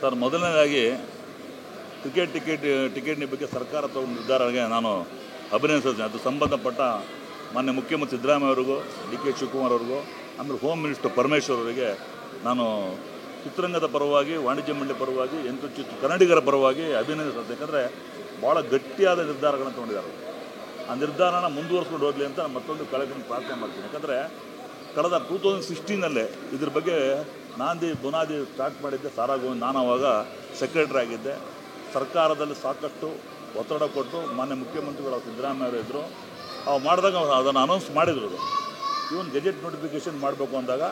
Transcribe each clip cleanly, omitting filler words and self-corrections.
Sir, ಮೊದಲನೇದಾಗಿ ಟಿಕೆಟ್ನ ಬಗ್ಗೆ ಸರ್ಕಾರ ತಗೊಂಡ ನಿರ್ಧಾರಕ್ಕೆ ನಾನು ಅಭಿನಂದಿಸ್ತೀನಿ. ಅದು ಸಂಬಂಧಪಟ್ಟ ಮಾನ್ಯ ಮುಖ್ಯಮಂತ್ರಿ ಸಿದ್ದರಾಮಯ್ಯ ಅವರಿಗೂ, ಡಿ ಕೆ ಶಿವಕುಮಾರ್ ಅವ್ರಿಗೂ, ಆಮೇಲೆ ಹೋಮ್ ಮಿನಿಸ್ಟರ್ ಪರಮೇಶ್ವರ್ ಅವರಿಗೆ ನಾನು ಚಿತ್ರರಂಗದ ಪರವಾಗಿ, ವಾಣಿಜ್ಯ ಮಂಡಳಿ ಪರವಾಗಿ, ಕನ್ನಡಿಗರ ಪರವಾಗಿ ಅಭಿನಂದಿಸ್ತೀನಿ. ಯಾಕಂದರೆ ಭಾಳ ಗಟ್ಟಿಯಾದ ನಿರ್ಧಾರಗಳನ್ನು ತೊಗೊಂಡಿದ್ದಾರೆ. ಆ ನಿರ್ಧಾರನ ಮುಂದುವರ್ಸ್ಕೊಂಡು ಹೋಗಲಿ ಅಂತ ನಾನು ಮತ್ತೊಂದು ಕಳಕಳಿ ಪ್ರಾರ್ಥನೆ ಮಾಡ್ತೀನಿ. ಯಾಕಂದರೆ ಕಳೆದ 2016 ಇದ್ರ ಬಗ್ಗೆ ಬುನಾದಿ ಸ್ಟಾರ್ಟ್ ಮಾಡಿದ್ದೆ ಸಾರಾ ಗೋವಿಂದ್. ನಾನು ಆವಾಗ ಸೆಕ್ರೆಟರಿ ಆಗಿದ್ದೆ. ಸರ್ಕಾರದಲ್ಲಿ ಸಾಕಷ್ಟು ಒತ್ತಡ ಕೊಟ್ಟು ಮಾನ್ಯ ಮುಖ್ಯಮಂತ್ರಿಗಳು ಸಿದ್ದರಾಮಯ್ಯ ಅವರು ಇದ್ದರು. ಅವು ಮಾಡಿದಾಗ ಅದನ್ನು ಅನೌನ್ಸ್ ಮಾಡಿದ್ರು. ಇವನ್ ಗೆಜೆಟ್ ನೋಟಿಫಿಕೇಷನ್ ಮಾಡಬೇಕು ಅಂದಾಗ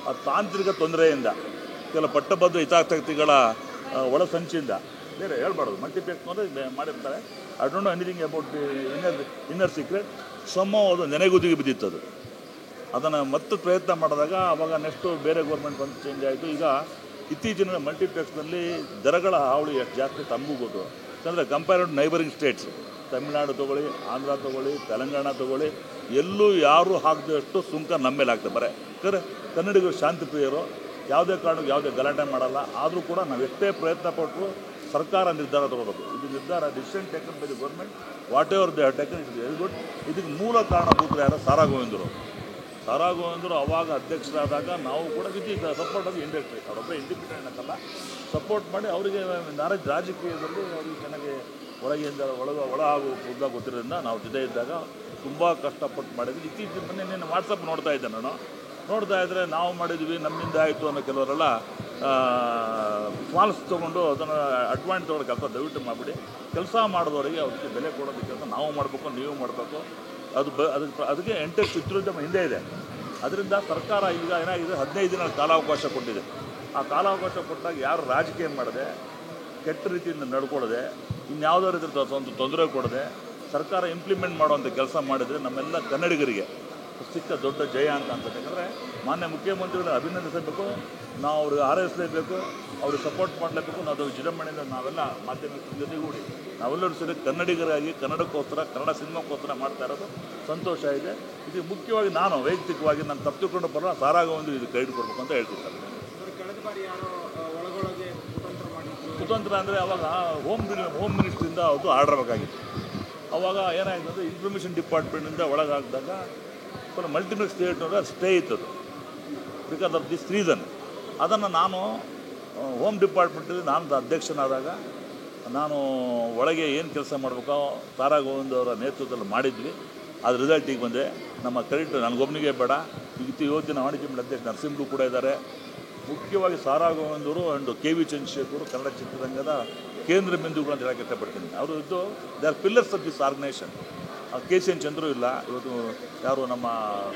ಆ ತಾಂತ್ರಿಕ ತೊಂದರೆಯಿಂದ, ಕೆಲವು ಪಟ್ಟಬದ್ಧ ಹಿತಾಸಕ್ತಿಗಳ ಒಳಸಂಚಿಂದ, ಬೇರೆ ಹೇಳ್ಬಾರ್ದು, ಮಲ್ಟಿಪ್ಲೆಕ್ಸ್ ಅಂದರೆ ಮಾಡಿರ್ತಾರೆ. I don't know anything about inner secret. ಅದು ನೆನೆಗುದಿಗೆ ಬಿದ್ದಿತ್ತದು. ಅದನ್ನು ಮತ್ತೆ ಪ್ರಯತ್ನ ಮಾಡಿದಾಗ ಅವಾಗ ನೆಕ್ಸ್ಟು ಬೇರೆ ಗೌರ್ಮೆಂಟ್ ಬಂದು ಚೇಂಜ್ ಆಯಿತು. ಈಗ ಇತ್ತೀಚಿನ ಮಲ್ಟಿಪ್ಲೆಕ್ಸ್ನಲ್ಲಿ ದರಗಳ ಹಾವಳಿ ಎಷ್ಟು ಜಾಸ್ತಿ ತಮಗೂ ಗೊತ್ತು. ಯಾಕಂದರೆ ಕಂಪೇರ್ಡ್ ನೈಬರಿಂಗ್ ಸ್ಟೇಟ್ಸ್, ತಮಿಳ್ನಾಡು ತೊಗೊಳ್ಳಿ, ಆಂಧ್ರ ತೊಗೊಳ್ಳಿ, ತೆಲಂಗಾಣ ತೊಗೊಳ್ಳಿ, ಎಲ್ಲೂ ಯಾರೂ ಹಾಕಿದಷ್ಟು ಸುಂಕ ನಮ್ಮ ಮೇಲೆ ಆಗ್ತದೆ. ಯಾಕಂದರೆ ಕನ್ನಡಿಗರು ಶಾಂತಿ ಪ್ರಿಯರು, ಯಾವುದೇ ಕಾರಣಕ್ಕೆ ಯಾವುದೇ ಗಲಾಟೆ ಮಾಡಲ್ಲ. ಆದರೂ ಕೂಡ ನಾವು ಎಷ್ಟೇ ಪ್ರಯತ್ನ ಪಟ್ಟರು ಸರ್ಕಾರ ನಿರ್ಧಾರ ತೊಗೊಳ್ಬೇಕು. ಇದು ನಿರ್ಧಾರ decision taken by the government, what ever they have taken it is very good. ಇದಕ್ಕೆ ಮೂಲ ಕಾರಣಭೂತರು ಯಾರು? ಸಾರಾ ಗೋವಿಂದರು ಅವಾಗ ಅಧ್ಯಕ್ಷರಾದಾಗ ನಾವು ಕೂಡ ವಿತ್ ಸಪೋರ್ಟ್ ಆಫ್ ಇಂಡಸ್ಟ್ರಿ, ಅವರೊಬ್ಬ ಇಂಡಿಪೆಂಡೆಂಟ್ ಅಂತಲ್ಲ, ಸಪೋರ್ಟ್ ಮಾಡಿ ಅವರಿಗೆ ರಾಜಕೀಯದಲ್ಲಿ ಅವರಿಗೆ ಚೆನ್ನಾಗಿ ಒಳ ಹಾಗೂ ಉದ್ದ ಗೊತ್ತಿರೋದ್ರಿಂದ ನಾವು ಜೊತೆ ಇದ್ದಾಗ ತುಂಬ ಕಷ್ಟಪಟ್ಟು ಮಾಡಿದ್ವಿ. ಇತ್ತೀಚಿನ ಮೊನ್ನೆ ವಾಟ್ಸಪ್ ನೋಡ್ತಾ ಇದ್ದೆ ನಾನು. ನೋಡ್ತಾ ಇದ್ದರೆ ನಾವು ಮಾಡಿದ್ವಿ, ನಮ್ಮಿಂದ ಆಯಿತು ಅನ್ನೋ ಕೆಲವರೆಲ್ಲ ಫಾಲ್ಸ್ ತೊಗೊಂಡು ಅದನ್ನು ಅಡ್ವಾಂಟೇಜ್ ತೊಗೊಳ್ಳೋ ಕೆಲಸ ದಯವಿಟ್ಟು ಮಾಡಿಬಿಡಿ. ಕೆಲಸ ಮಾಡಿದವರಿಗೆ ಅದಕ್ಕೆ ಬೆಲೆ ಕೊಡೋದಕ್ಕೆ ಕೆಲಸ ನಾವು ಮಾಡಬೇಕು, ನೀವು ಮಾಡಬೇಕು. ಅದಕ್ಕೆ ಎಂಟೆಸ್ಟ್ ಚಿತ್ರೋದ್ಯಮ ಹಿಂದೆ ಇದೆ. ಅದರಿಂದ ಸರ್ಕಾರ ಈಗ ಏನಾಗಿದೆ, 15 ದಿನ ಕಾಲಾವಕಾಶ ಕೊಟ್ಟಿದೆ. ಆ ಕಾಲಾವಕಾಶ ಕೊಟ್ಟಾಗ ಯಾರು ರಾಜಕೀಯ ಮಾಡದೆ, ಕೆಟ್ಟ ರೀತಿಯಿಂದ ನಡ್ಕೊಳ್ಳದೆ, ಇನ್ಯಾವುದೇ ರೀತಿ ತೊಂದರೆ ಕೊಡದೆ ಸರ್ಕಾರ ಇಂಪ್ಲಿಮೆಂಟ್ ಮಾಡುವಂಥ ಕೆಲಸ ಮಾಡಿದರೆ ನಮ್ಮೆಲ್ಲ ಕನ್ನಡಿಗರಿಗೆ ಸಿಕ್ಕ ದೊಡ್ಡ ಜಯ ಅಂತ ಅನ್ಸುತ್ತೆ. ಯಾಕಂದರೆ ಮಾನ್ಯ ಮುಖ್ಯಮಂತ್ರಿಗಳು ಅಭಿನಂದಿಸಬೇಕು, ನಾವು ಅವ್ರಿಗೆ ಹಾರೈಸಲೇಬೇಕು, ಅವ್ರಿಗೆ ಸಪೋರ್ಟ್ ಮಾಡಲೇಬೇಕು. ನಾವು ವಿಜೃಂಭಣೆಯಿಂದ ನಾವೆಲ್ಲ ಮಾಧ್ಯಮದ ಜೊತೆಗೂಡಿ ನಾವೆಲ್ಲರೂ ಸೇರಿ ಕನ್ನಡಿಗರಾಗಿ ಕನ್ನಡಕ್ಕೋಸ್ಕರ, ಕನ್ನಡ ಸಿನಿಮಾಕ್ಕೋಸ್ಕರ ಮಾಡ್ತಾ ಇರೋದು ಸಂತೋಷ ಇದೆ. ಇದು ಮುಖ್ಯವಾಗಿ ನಾನು ವೈಯಕ್ತಿಕವಾಗಿ ನಾನು ತಪ್ಪಿಕೊಂಡು ಬರೋ ಸಾರಾ ಗೋವಿಂದ್ ಇದು ಕೈ ಕೊಡಬೇಕು ಅಂತ ಹೇಳ್ತೀನಿ ಸರ್. ಕುತಂತ್ರ ಅಂದರೆ ಅವಾಗ ಹೋಮ್ ಮಿನಿಸ್ಟ್ರಿಂದ ಅದು ಆರ್ಡರ್ ಬೇಕಾಗಿತ್ತು. ಅವಾಗ ಏನಾಯಿತು ಅಂದರೆ ಇನ್ಫಾರ್ಮೇಷನ್ ಡಿಪಾರ್ಟ್ಮೆಂಟಿಂದ ಒಳಗಾಕಿದಾಗ ಸ್ವಲ್ಪ ಮಲ್ಟಿಪ್ಲೆಕ್ಸ್ ಥಿಯೇಟರ್ ಸ್ಟೇ ಇತ್ತದು, ಬಿಕಾಸ್ ಆಫ್ ದಿಸ್ ರೀಸನ್. ಅದನ್ನು ನಾನು ಹೋಮ್ ಡಿಪಾರ್ಟ್ಮೆಂಟಲ್ಲಿ ನಾನು ಅಧ್ಯಕ್ಷನಾದಾಗ ನಾನು ಒಳಗೆ ಏನು ಕೆಲಸ ಮಾಡಬೇಕೋ ಸಾರಾ ಗೋವಿಂದ್ ಅವರ ನೇತೃತ್ವದಲ್ಲಿ ಮಾಡಿದ್ವಿ. ಅದು ರಿಸಲ್ಟ್ ಈಗ ಬಂದೆ. ನಮ್ಮ ಕ್ರೆಡಿಟ್ ನನಗೊಬ್ಬನಿಗೆ ಬೇಡ, ಇವತ್ತಿನ ವಾಣಿಜ್ಯ ಮಂಡಳಿ ಅಧ್ಯಕ್ಷ ನರಸಿಂಹರು ಕೂಡ ಇದ್ದಾರೆ. ಮುಖ್ಯವಾಗಿ ಸಾರಾ ಗೋವಿಂದ್ ಅವರು and K V Chandrashekhar Kannada ಚಿತ್ರರಂಗದ ಕೇಂದ್ರ ಬಿಂದುಗಳು ಅಂತ ಹೇಳಕ್ಕೆ ಇಷ್ಟಪಡ್ತೀನಿ. ಅವರು ಇದ್ದು they are pillars of this organisation. K C N Chandru ಇಲ್ಲ, ಇವತ್ತು ಯಾರು ನಮ್ಮ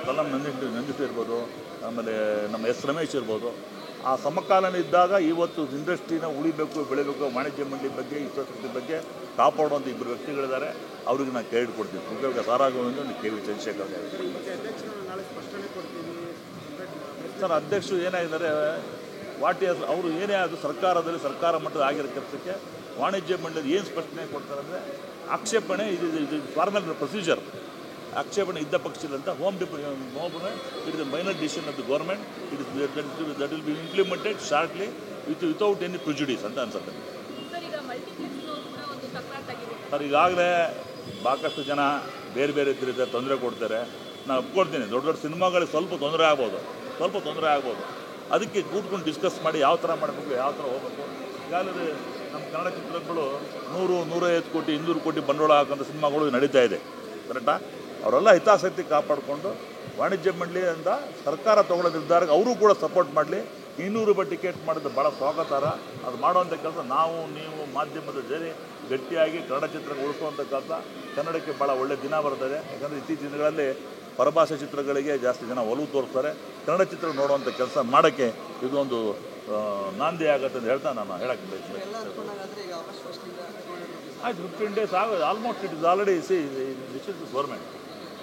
ಕಲಂ ನಂದಿಟ್ಟು ಇರ್ಬೋದು, ಆಮೇಲೆ ನಮ್ಮ ಎಸ್ ರಮೇಶ್ ಇರ್ಬೋದು. ಆ ಸಮಕಾಲೀನ ಇದ್ದಾಗ ಇವತ್ತು ಇಂಡಸ್ಟ್ರಿನ ಉಳಿಬೇಕು, ಬೆಳಿಬೇಕು, ವಾಣಿಜ್ಯ ಮಂಡಳಿ ಬಗ್ಗೆ, ಹಿತಾಸಕ್ತಿ ಬಗ್ಗೆ ಕಾಪಾಡುವಂಥ ಇಬ್ಬರು ವ್ಯಕ್ತಿಗಳಿದ್ದಾರೆ. ಅವ್ರಿಗೆ ನಾನು ಕ್ರೆಡಿಟ್ ಕೊಡ್ತೀನಿ. ಮುಖ್ಯವಾಗಿ ಸಾರಾ ಗೋವಿಂದ್ ಒಂದು ಕೆ ವಿ ಚಂದ್ರಶೇಖರ್ ಸರ್. ಅಧ್ಯಕ್ಷರು ಏನಾಗಿದ್ದಾರೆ, ಅವರು ಏನೇ ಆದರೂ ಸರ್ಕಾರ ಮಟ್ಟದ ಆಗಿರೋ ಕೆಲಸಕ್ಕೆ ವಾಣಿಜ್ಯ ಮಂಡಳಿ ಏನು ಸ್ಪಷ್ಟನೆ ಕೊಡ್ತಾರೆ ಅಂದರೆ, ಆಕ್ಷೇಪಣೆ ಇದು ಫಾರ್ಮಲ್ ಪ್ರೊಸೀಜರ್. ಆಕ್ಷೇಪಣೆ ಇದ್ದ ಪಕ್ಷದಂತ home it is the minor decision of the government. That will be implemented shortly without any prejudice ಅಂತ ಅನ್ಸುತ್ತೆ ಸರ್. ಈಗಾಗಲೇ ಸಾಕಷ್ಟು ಜನ ಬೇರೆ ರೀತಿಯ ತೊಂದರೆ ಕೊಡ್ತಾರೆ. ನಾನು ಒಪ್ಕೊಳ್ತೀನಿ, ದೊಡ್ಡ ಸಿನಿಮಾಗಳಿಗೆ ಸ್ವಲ್ಪ ತೊಂದರೆ ಆಗ್ಬೋದು. ಅದಕ್ಕೆ ಕೂತ್ಕೊಂಡು ಡಿಸ್ಕಸ್ ಮಾಡಿ ಯಾವ ಥರ ಮಾಡಬೇಕು, ಯಾವ ಥರ ಹೋಗಬೇಕು. ಈಗಾಗಲೇ ನಮ್ಮ ಕನ್ನಡ ಚಿತ್ರಗಳು 100-150 ಕೋಟಿ 200 ಕೋಟಿ ಬಂಡವಾಳ ಹಾಕೋಂಥ ಸಿನಿಮಾಗಳು ನಡೀತಾ ಇದೆ, ಕರೆಕ್ಟಾ? ಅವರೆಲ್ಲ ಹಿತಾಸಕ್ತಿ ಕಾಪಾಡಿಕೊಂಡು ವಾಣಿಜ್ಯ ಮಂಡಳಿಯಿಂದ ಸರ್ಕಾರ ತೊಗೊಳ್ಳೋ ನಿರ್ಧಾರಕ್ಕೆ ಅವರು ಕೂಡ ಸಪೋರ್ಟ್ ಮಾಡಲಿ. 200 ರೂಪಾಯಿ ಟಿಕೆಟ್ ಮಾಡಿದ್ರೆ ಭಾಳ ಸ್ವಾಗತಾರ್ಹ. ಅದು ಮಾಡುವಂಥ ಕೆಲಸ ನಾವು ನೀವು ಮಾಧ್ಯಮದ ಜೊತೆ ಗಟ್ಟಿಯಾಗಿ ಕನ್ನಡ ಚಿತ್ರ ಉಳಿಸುವಂಥ ಕೆಲಸ. ಕನ್ನಡಕ್ಕೆ ಭಾಳ ಒಳ್ಳೆಯ ದಿನ ಬರ್ತದೆ. ಯಾಕಂದರೆ ಇತ್ತೀಚಿನ ದಿನಗಳಲ್ಲಿ ಪರಭಾಷೆ ಚಿತ್ರಗಳಿಗೆ ಜಾಸ್ತಿ ಜನ ಒಲವು ತೋರಿಸ್ತಾರೆ. ಕನ್ನಡ ಚಿತ್ರ ನೋಡುವಂಥ ಕೆಲಸ ಮಾಡೋಕ್ಕೆ ಇದೊಂದು ನಾಂದಿ ಆಗುತ್ತೆ ಅಂತ ಹೇಳ್ತಾ ನಾನು ಹೇಳಕ್ಕೆ ಬಯಸ್ತೀನಿ. ಆಯ್ತು, 15 days ಆಗೋದು almost. It is already this is government.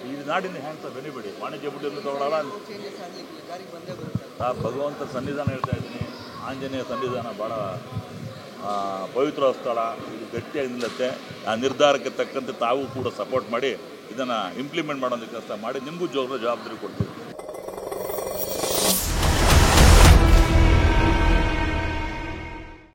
ಈ ನಾಡಿನ ಹ್ಯಾಂಡ್ಸ್ ಆಫ್ ಎನಿಬಡಿ. ವಾಣಿಜ್ಯ ಮಂಡಳಿಯನ್ನು ತೊಗೊಳ್ಳಲ್ಲ. ಭಗವಂತ ಸನ್ನಿಧಾನ ಹೇಳ್ತಾ ಇದ್ದೀನಿ, ಆಂಜನೇಯ ಸನ್ನಿಧಾನ ಭಾಳ ಪವಿತ್ರ ಸ್ಥಳ. ಇದು ಗಟ್ಟಿಯಾಗಿ ನಿಲ್ಲುತ್ತೆ. ಆ ನಿರ್ಧಾರಕ್ಕೆ ತಕ್ಕಂತೆ ತಾವು ಕೂಡ ಸಪೋರ್ಟ್ ಮಾಡಿ ಇದನ್ನು ಇಂಪ್ಲಿಮೆಂಟ್ ಮಾಡೋಂಥ ಕೆಲಸ ಮಾಡಿ ನಿಮಗೂ ಜವಾಬ್ದಾರಿ ಕೊಡ್ತೀವಿ.